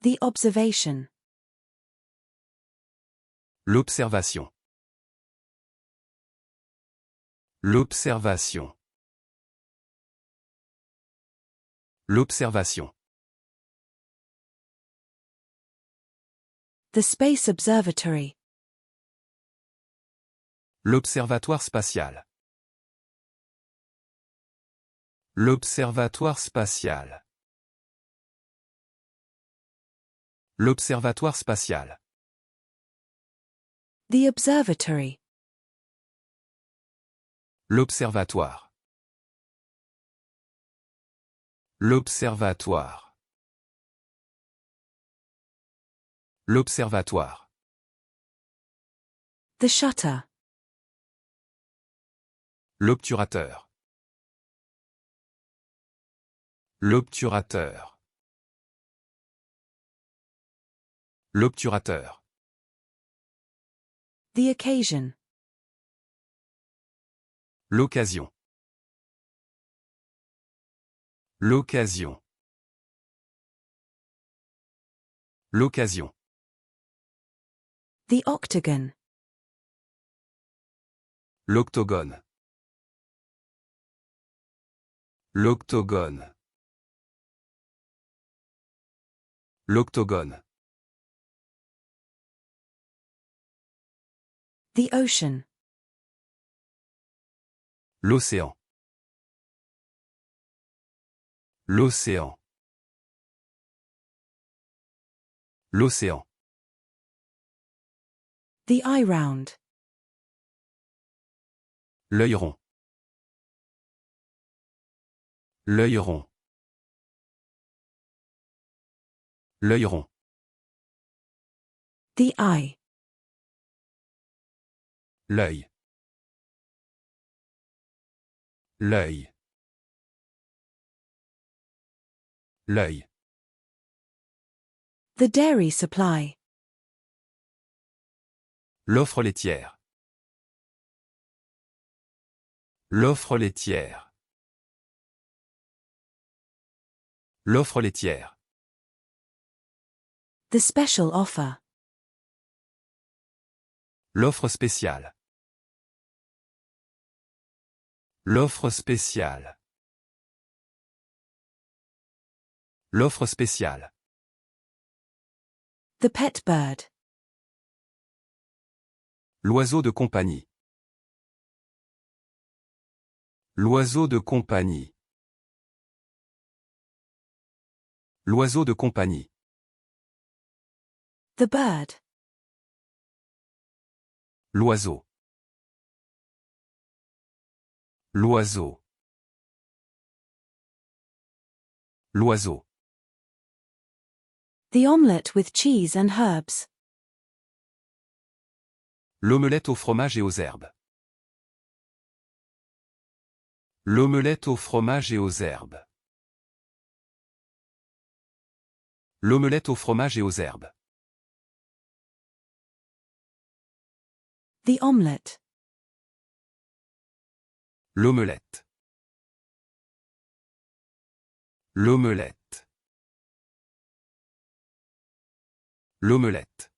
The observation. L'observation. L'observation. L'observation. The Space Observatory. L'observatoire spatial. L'observatoire spatial. L'observatoire spatial. The observatory. L'observatoire. L'observatoire. L'observatoire. The shutter. L'obturateur. L'obturateur. L'obturateur. The occasion. L'occasion. L'occasion. L'occasion. The octagon. L'octogone. L'octogone. L'octogone. The ocean. L'océan. L'océan. L'océan. The eye round. L'œil rond. L'œil rond. L'œil rond. The eye. L'œil. L'œil. L'œil. The dairy supply. L'offre laitière. L'offre laitière. L'offre laitière. The special offer. L'offre spéciale. L'offre spéciale. L'offre spéciale. The pet bird. L'oiseau de compagnie. L'oiseau de compagnie. L'oiseau de compagnie. The bird. L'oiseau. L'oiseau. L'oiseau. The omelette with cheese and herbs. L'omelette au fromage et aux herbes. L'omelette au fromage et aux herbes. L'omelette au fromage et aux herbes. The omelette. L'omelette. L'omelette. L'omelette.